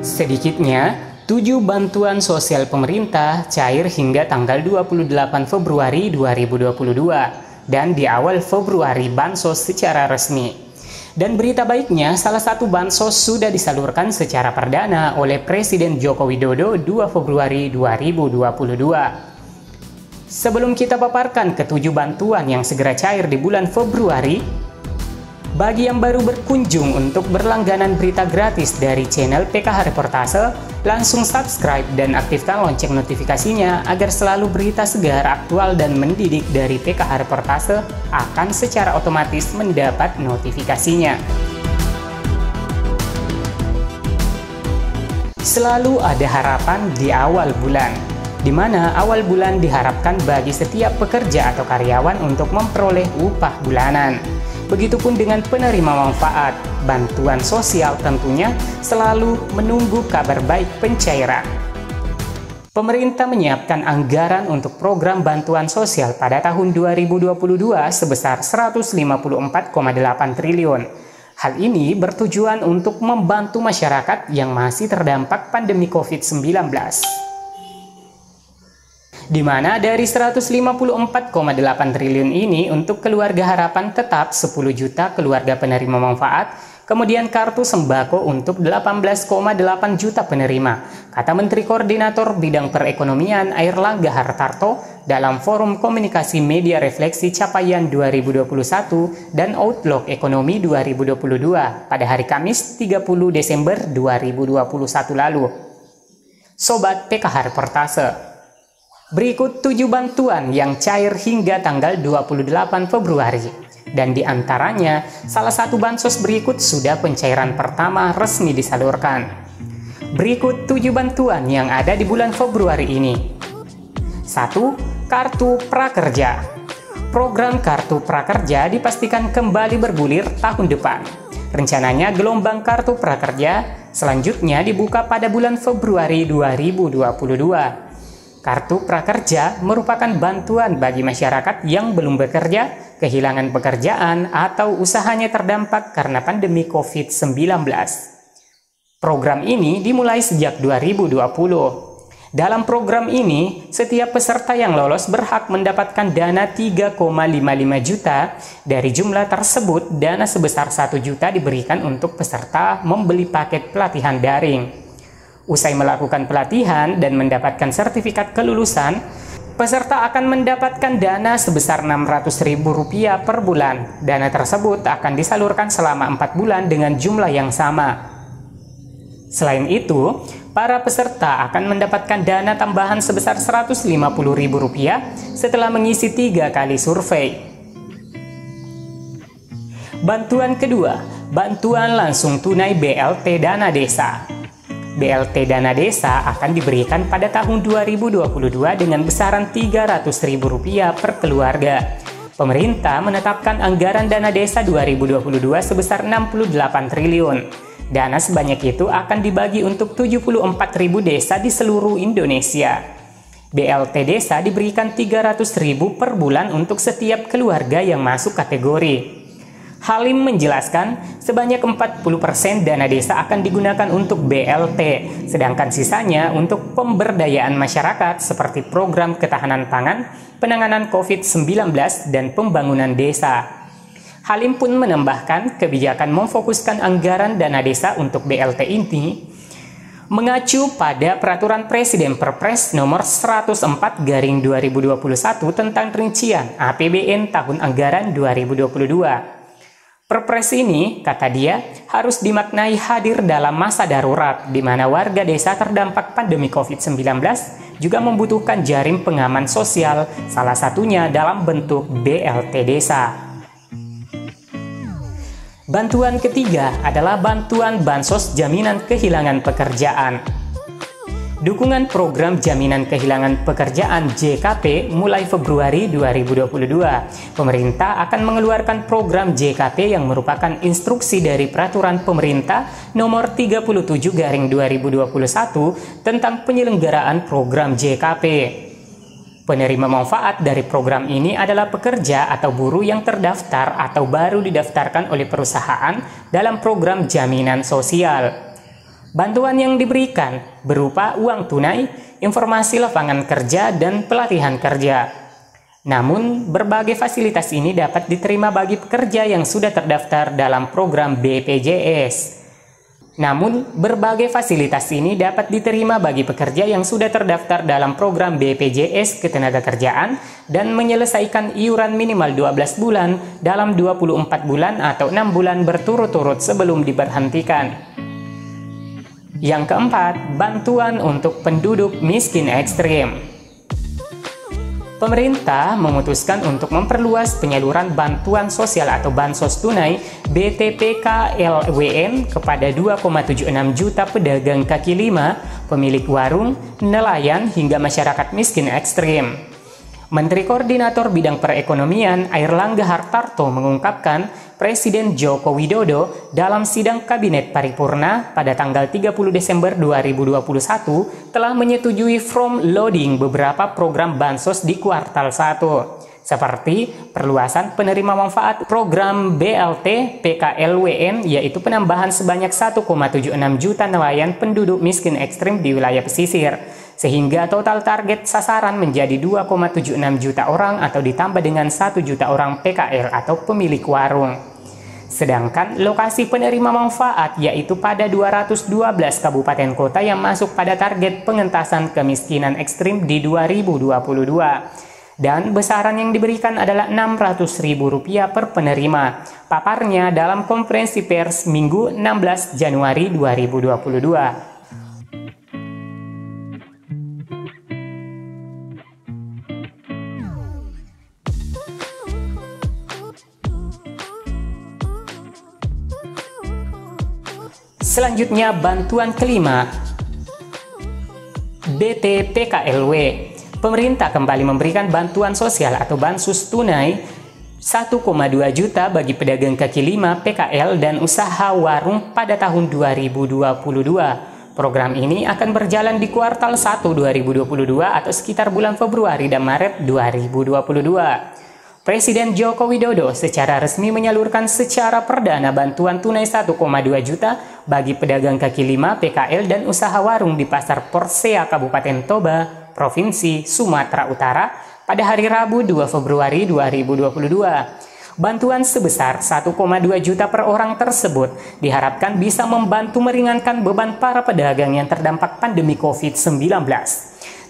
Sedikitnya, 7 bantuan sosial pemerintah cair hingga tanggal 28 Februari 2022 dan di awal Februari bansos secara resmi. Dan berita baiknya, salah satu bansos sudah disalurkan secara perdana oleh Presiden Joko Widodo 2 Februari 2022. Sebelum kita paparkan ke-7 bantuan yang segera cair di bulan Februari, bagi yang baru berkunjung untuk berlangganan berita gratis dari channel PKH Reportase, langsung subscribe dan aktifkan lonceng notifikasinya agar selalu berita segar, aktual, dan mendidik dari PKH Reportase akan secara otomatis mendapat notifikasinya. Selalu ada harapan di awal bulan, di mana awal bulan diharapkan bagi setiap pekerja atau karyawan untuk memperoleh upah bulanan. Begitupun dengan penerima manfaat, bantuan sosial tentunya selalu menunggu kabar baik pencairan. Pemerintah menyiapkan anggaran untuk program bantuan sosial pada tahun 2022 sebesar 154,8 triliun. Hal ini bertujuan untuk membantu masyarakat yang masih terdampak pandemi COVID-19. Di mana dari 154,8 triliun ini untuk keluarga harapan tetap 10 juta keluarga penerima manfaat, kemudian kartu sembako untuk 18,8 juta penerima, kata Menteri Koordinator Bidang Perekonomian Airlangga Hartarto dalam Forum Komunikasi Media Refleksi Capaian 2021 dan Outlook Ekonomi 2022 pada hari Kamis 30 Desember 2021 lalu. Sobat PKH Reportase, berikut 7 bantuan yang cair hingga tanggal 28 Februari. Dan di antaranya, salah satu bansos berikut sudah pencairan pertama resmi disalurkan. Berikut 7 bantuan yang ada di bulan Februari ini. 1. Kartu Prakerja. Program Kartu Prakerja dipastikan kembali bergulir tahun depan. Rencananya gelombang Kartu Prakerja selanjutnya dibuka pada bulan Februari 2022. Kartu Prakerja merupakan bantuan bagi masyarakat yang belum bekerja, kehilangan pekerjaan, atau usahanya terdampak karena pandemi COVID-19. Program ini dimulai sejak 2020. Dalam program ini, setiap peserta yang lolos berhak mendapatkan dana 3,55 juta. Dari jumlah tersebut, dana sebesar 1 juta diberikan untuk peserta membeli paket pelatihan daring. Usai melakukan pelatihan dan mendapatkan sertifikat kelulusan, peserta akan mendapatkan dana sebesar Rp600.000 per bulan. Dana tersebut akan disalurkan selama 4 bulan dengan jumlah yang sama. Selain itu, para peserta akan mendapatkan dana tambahan sebesar Rp150.000 setelah mengisi 3 kali survei. Bantuan kedua, bantuan langsung tunai BLT Dana Desa. BLT Dana Desa akan diberikan pada tahun 2022 dengan besaran Rp300.000 per keluarga. Pemerintah menetapkan anggaran dana desa 2022 sebesar 68 triliun. Dana sebanyak itu akan dibagi untuk 74.000 desa di seluruh Indonesia. BLT Desa diberikan Rp300.000 per bulan untuk setiap keluarga yang masuk kategori. Halim menjelaskan, sebanyak 40% dana desa akan digunakan untuk BLT, sedangkan sisanya untuk pemberdayaan masyarakat seperti program ketahanan pangan, penanganan COVID-19, dan pembangunan desa. Halim pun menambahkan, kebijakan memfokuskan anggaran dana desa untuk BLT ini mengacu pada Peraturan Presiden Perpres nomor 104/2021 tentang rincian APBN tahun anggaran 2022. Perpres ini, kata dia, harus dimaknai hadir dalam masa darurat di mana warga desa terdampak pandemi COVID-19 juga membutuhkan jaring pengaman sosial, salah satunya dalam bentuk BLT Desa. Bantuan ketiga adalah bantuan Bansos Jaminan Kehilangan Pekerjaan. Dukungan program Jaminan Kehilangan Pekerjaan JKP mulai Februari 2022. Pemerintah akan mengeluarkan program JKP yang merupakan instruksi dari Peraturan Pemerintah Nomor 37/2021 tentang penyelenggaraan program JKP. Penerima manfaat dari program ini adalah pekerja atau buruh yang terdaftar atau baru didaftarkan oleh perusahaan dalam program jaminan sosial. Bantuan yang diberikan berupa uang tunai, informasi lapangan kerja, dan pelatihan kerja. Namun, berbagai fasilitas ini dapat diterima bagi pekerja yang sudah terdaftar dalam program BPJS. dalam program BPJS Ketenagakerjaan dan menyelesaikan iuran minimal 12 bulan dalam 24 bulan atau 6 bulan berturut-turut sebelum diberhentikan. Yang keempat, bantuan untuk penduduk miskin ekstrim. Pemerintah memutuskan untuk memperluas penyaluran bantuan sosial atau bansos tunai BTPKLWN kepada 2,76 juta pedagang kaki lima, pemilik warung, nelayan, hingga masyarakat miskin ekstrim. Menteri Koordinator Bidang Perekonomian Airlangga Hartarto mengungkapkan Presiden Joko Widodo dalam sidang Kabinet Paripurna pada tanggal 30 Desember 2021 telah menyetujui front loading beberapa program bansos di kuartal 1, seperti perluasan penerima manfaat program BLT PKLWN, yaitu penambahan sebanyak 1,76 juta nelayan penduduk miskin ekstrim di wilayah pesisir, sehingga total target sasaran menjadi 2,76 juta orang atau ditambah dengan 1 juta orang PKL atau pemilik warung. Sedangkan lokasi penerima manfaat yaitu pada 212 kabupaten kota yang masuk pada target pengentasan kemiskinan ekstrim di 2022. Dan besaran yang diberikan adalah Rp600.000 per penerima. Paparnya dalam konferensi pers Minggu 16 Januari 2022. Selanjutnya, bantuan kelima, BTPKLW. Pemerintah kembali memberikan bantuan sosial atau bansos tunai 1,2 juta bagi pedagang kaki lima, PKL, dan usaha warung pada tahun 2022. Program ini akan berjalan di kuartal 1 2022 atau sekitar bulan Februari dan Maret 2022. Presiden Joko Widodo secara resmi menyalurkan secara perdana bantuan tunai 1,2 juta bagi pedagang kaki lima, PKL, dan usaha warung di Pasar Porsea Kabupaten Toba, Provinsi Sumatera Utara pada hari Rabu 2 Februari 2022. Bantuan sebesar 1,2 juta per orang tersebut diharapkan bisa membantu meringankan beban para pedagang yang terdampak pandemi COVID-19.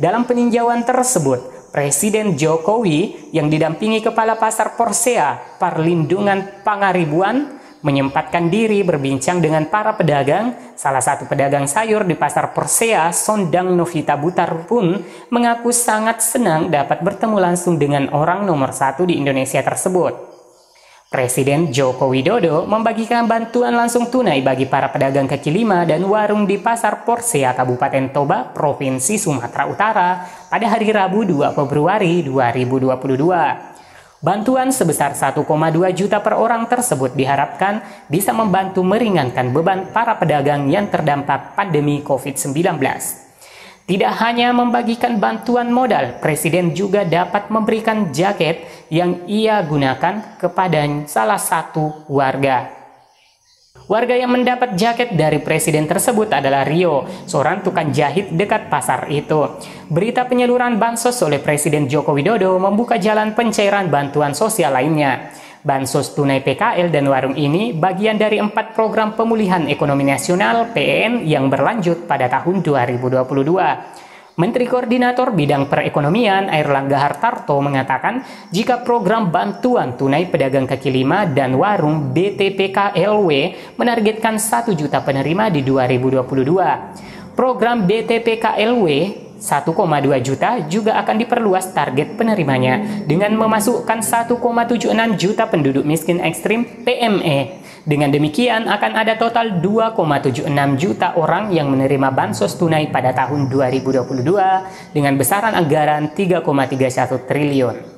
Dalam peninjauan tersebut, Presiden Jokowi yang didampingi Kepala Pasar Porsea Perlindungan Pangaribuan menyempatkan diri berbincang dengan para pedagang. Salah satu pedagang sayur di Pasar Porsea, Sondang Novita Butar, pun mengaku sangat senang dapat bertemu langsung dengan orang nomor 1 di Indonesia tersebut. Presiden Joko Widodo membagikan bantuan langsung tunai bagi para pedagang kaki lima dan warung di Pasar Porsea Kabupaten Toba, Provinsi Sumatera Utara pada hari Rabu 2 Februari 2022. Bantuan sebesar 1,2 juta per orang tersebut diharapkan bisa membantu meringankan beban para pedagang yang terdampak pandemi COVID-19. Tidak hanya membagikan bantuan modal, Presiden juga dapat memberikan jaket yang ia gunakan kepada salah satu warga. Warga yang mendapat jaket dari Presiden tersebut adalah Rio, seorang tukang jahit dekat pasar itu. Berita penyaluran bansos oleh Presiden Joko Widodo membuka jalan pencairan bantuan sosial lainnya. Bansos tunai PKL dan warung ini bagian dari 4 program pemulihan ekonomi nasional (PEN) yang berlanjut pada tahun 2022. Menteri Koordinator Bidang Perekonomian Airlangga Hartarto mengatakan jika program bantuan tunai pedagang kaki lima dan warung BTPKLW menargetkan 1 juta penerima di 2022. Program BTPKLW 1,2 juta juga akan diperluas target penerimanya dengan memasukkan 1,76 juta penduduk miskin ekstrim (PME). Dengan demikian akan ada total 2,76 juta orang yang menerima bansos tunai pada tahun 2022 dengan besaran anggaran 3,31 triliun.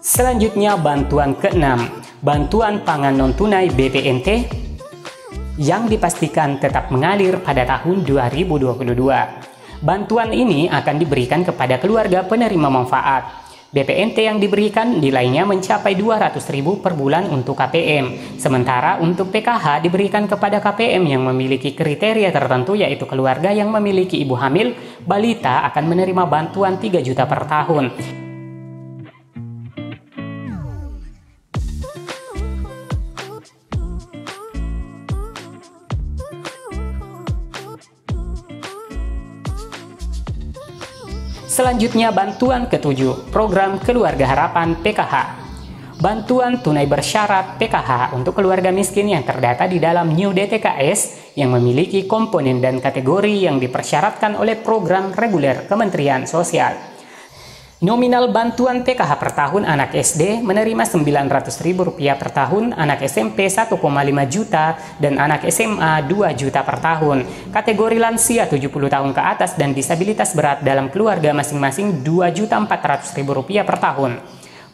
Selanjutnya, bantuan ke-6, bantuan pangan non-tunai BPNT yang dipastikan tetap mengalir pada tahun 2022. Bantuan ini akan diberikan kepada keluarga penerima manfaat. BPNT yang diberikan nilainya mencapai 200.000 per bulan untuk KPM. Sementara untuk PKH diberikan kepada KPM yang memiliki kriteria tertentu, yaitu keluarga yang memiliki ibu hamil, balita akan menerima bantuan 3 juta per tahun. Selanjutnya bantuan ketujuh, program Keluarga Harapan PKH. Bantuan tunai bersyarat PKH untuk keluarga miskin yang terdata di dalam New DTKS yang memiliki komponen dan kategori yang dipersyaratkan oleh program reguler Kementerian Sosial. Nominal bantuan PKH per tahun anak SD menerima Rp900.000 per tahun, anak SMP 1,5 juta, dan anak SMA 2 juta per tahun. Kategori lansia 70 tahun ke atas dan disabilitas berat dalam keluarga masing-masing Rp2.400.000 per tahun.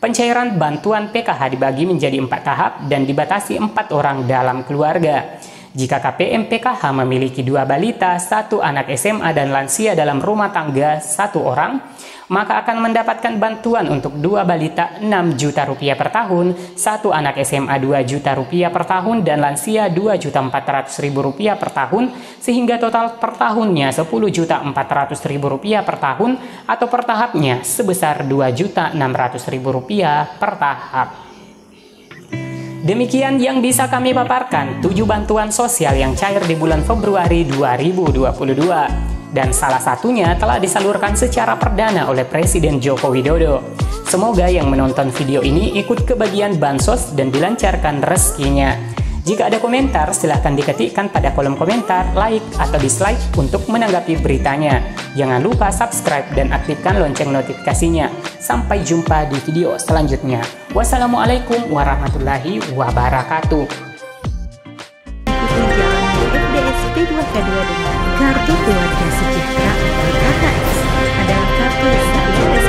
Pencairan bantuan PKH dibagi menjadi 4 tahap dan dibatasi 4 orang dalam keluarga. Jika KPM PKH memiliki 2 balita, 1 anak SMA dan lansia dalam rumah tangga 1 orang, maka akan mendapatkan bantuan untuk 2 balita Rp6 juta per tahun, 1 anak SMA Rp2 juta per tahun, dan lansia Rp2.400.000 per tahun, sehingga total per tahunnya Rp10.400.000 per tahun, atau per tahapnya sebesar Rp2.600.000 per tahap. Demikian yang bisa kami paparkan 7 bantuan sosial yang cair di bulan Februari 2022. Dan salah satunya telah disalurkan secara perdana oleh Presiden Joko Widodo. Semoga yang menonton video ini ikut kebagian bansos dan dilancarkan rezekinya. Jika ada komentar, silahkan diketikkan pada kolom komentar, like atau dislike untuk menanggapi beritanya. Jangan lupa subscribe dan aktifkan lonceng notifikasinya. Sampai jumpa di video selanjutnya. Wassalamualaikum warahmatullahi wabarakatuh. FDSP 2K2 dengan Kartu Keluarga Sejahtera atau KKS adalah kartu yang